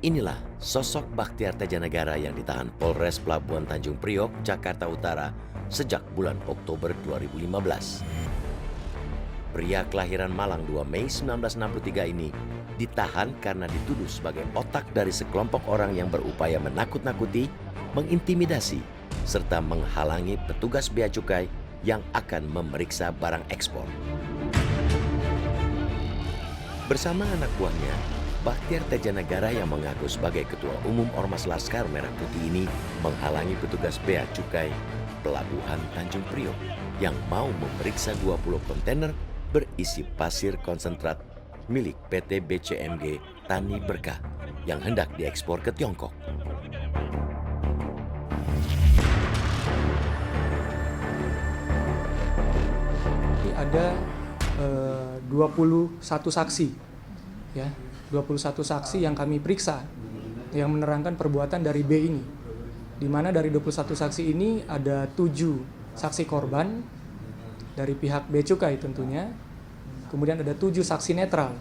Inilah sosok Bakhtiar Tejanegara yang ditahan Polres Pelabuhan Tanjung Priok, Jakarta Utara sejak bulan Oktober 2015. Pria kelahiran Malang 2 Mei 1963 ini ditahan karena dituduh sebagai otak dari sekelompok orang yang berupaya menakut-nakuti, mengintimidasi, serta menghalangi petugas bea cukai yang akan memeriksa barang ekspor. Bersama anak buahnya, Bakhtiar Tejanegara yang mengaku sebagai Ketua Umum Ormas Laskar Merah Putih ini menghalangi petugas bea cukai Pelabuhan Tanjung Priok yang mau memeriksa 20 kontainer berisi pasir konsentrat milik PT BCMG Tani Berkah yang hendak diekspor ke Tiongkok. Ada 21 saksi, ya, 21 saksi yang kami periksa yang menerangkan perbuatan dari B ini. Di mana dari 21 saksi ini ada 7 saksi korban dari pihak Bea Cukai tentunya. Kemudian ada 7 saksi netral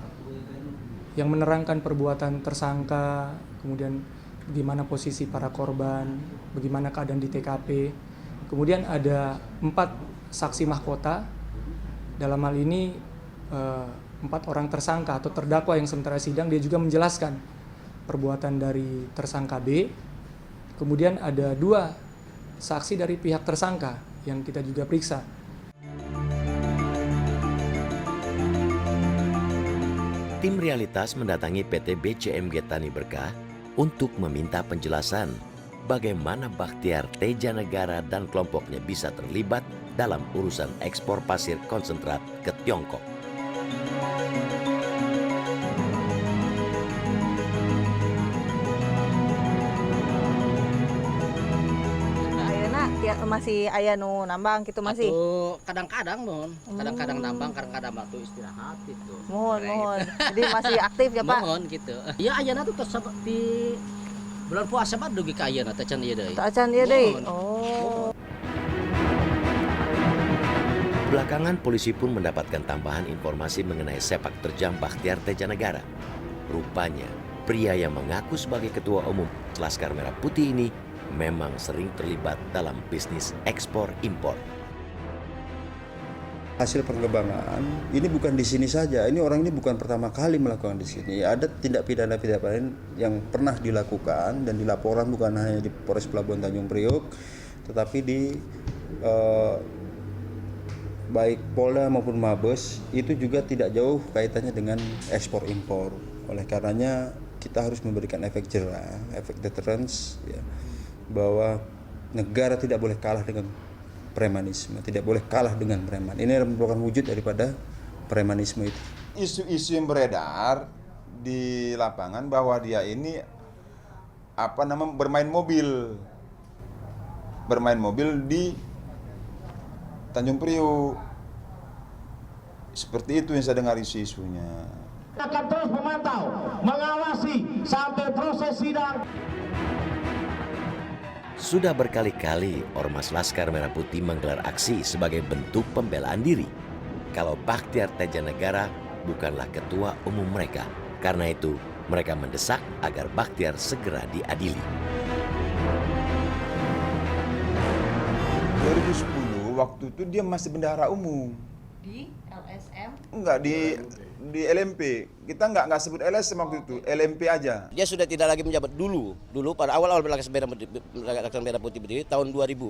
yang menerangkan perbuatan tersangka, kemudian bagaimana posisi para korban, bagaimana keadaan di TKP. Kemudian ada 4 saksi mahkota. Dalam hal ini 4 orang tersangka atau terdakwa yang sementara sidang, dia juga menjelaskan perbuatan dari tersangka B. Kemudian ada 2 saksi dari pihak tersangka yang kita juga periksa. Tim Realitas mendatangi PT BCMG Tani Berkah untuk meminta penjelasan bagaimana Bakhtiar Tejanegara dan kelompoknya bisa terlibat dalam urusan ekspor pasir konsentrat ke Tiongkok. Masih aya nu nambang gitu masih. Atuh kadang-kadang mohon, kadang-kadang nambang, kadang-kadang waktu istirahat gitu. Mohon. Jadi masih aktif ya, Pak? Mohon gitu. Ya ayeuna tuh di bulan puasa mah dugi ka ayeuna teh can ieu deui. Acan ieu deui. Oh. Belakangan polisi pun mendapatkan tambahan informasi mengenai sepak terjang Bakhtiar Tejanegara. Rupanya, pria yang mengaku sebagai Ketua Umum Laskar Merah Putih ini memang sering terlibat dalam bisnis ekspor-impor. Hasil pengembangan ini bukan di sini saja. Ini orang ini bukan pertama kali melakukan di sini. Ada tindak pidana lain yang pernah dilakukan dan dilaporkan bukan hanya di Polres Pelabuhan Tanjung Priok, tetapi di baik Polda maupun Mabes itu juga tidak jauh kaitannya dengan ekspor-impor. Oleh karenanya kita harus memberikan efek jerah, efek deterrence, ya, bahwa negara tidak boleh kalah dengan premanisme, tidak boleh kalah dengan preman. Ini merupakan wujud daripada premanisme itu. Isu-isu yang beredar di lapangan bahwa dia ini bermain mobil di Tanjung Priok. Seperti itu yang saya dengar isu-isunya. Akan terus memantau, mengawasi sampai proses sidang. Sudah berkali-kali Ormas Laskar Merah Putih menggelar aksi sebagai bentuk pembelaan diri. Kalau Bakhtiar Tejanegara bukanlah ketua umum mereka. Karena itu, mereka mendesak agar Bakhtiar segera diadili. 2010 waktu itu dia masih bendahara umum. Di LSM? Enggak, di LMP. Kita enggak sebut LSM waktu itu, LMP aja. Dia sudah tidak lagi menjabat dulu pada awal-awal Laskar Merah Putih berdiri tahun 2000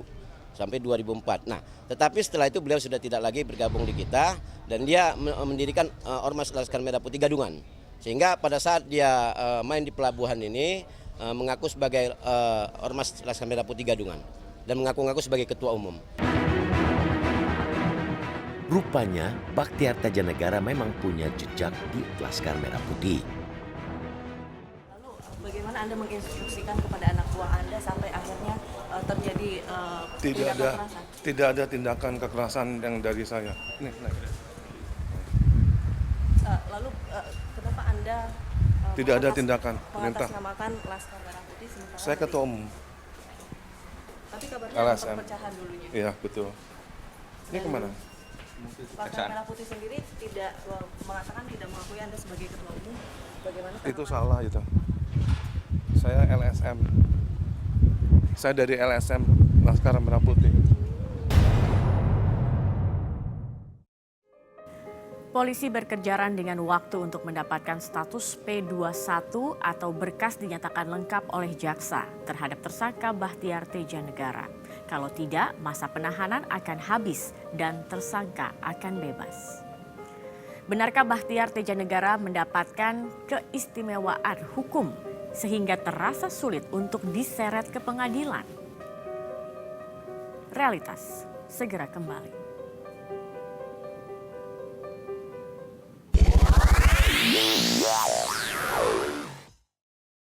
sampai 2004. Nah, tetapi setelah itu beliau sudah tidak lagi bergabung di kita dan dia mendirikan Ormas Laskar Merah Putih Gadungan. Sehingga pada saat dia main di pelabuhan ini mengaku sebagai Ormas Laskar Merah Putih Gadungan dan mengaku-ngaku sebagai ketua umum. Rupanya, Bakhtiar Tejanegara memang punya jejak di Laskar Merah Putih. Lalu bagaimana Anda menginstruksikan kepada anak buah Anda sampai akhirnya terjadi tindakan kekerasan? Tidak ada tindakan kekerasan yang dari saya. Lalu kenapa Anda tidak ada tindakan perintah? mengatasnamakan Laskar Merah Putih sementara Saya ketua umum. Tapi kabarnya ada LSM. perpecahan dulunya. Iya, betul. Ini kemana? Partai Merah Putih sendiri tidak mengatakan tidak mengakui Anda sebagai ketua umum. Bagaimana? Itu salah itu. Saya LSM. Saya dari LSM Laskar Merah Putih. Polisi berkejaran dengan waktu untuk mendapatkan status P21 atau berkas dinyatakan lengkap oleh jaksa terhadap tersangka Bahtiar Tejanegara. Kalau tidak, masa penahanan akan habis dan tersangka akan bebas. Benarkah Bahtiar Tejanegara mendapatkan keistimewaan hukum sehingga terasa sulit untuk diseret ke pengadilan? Realitas segera kembali.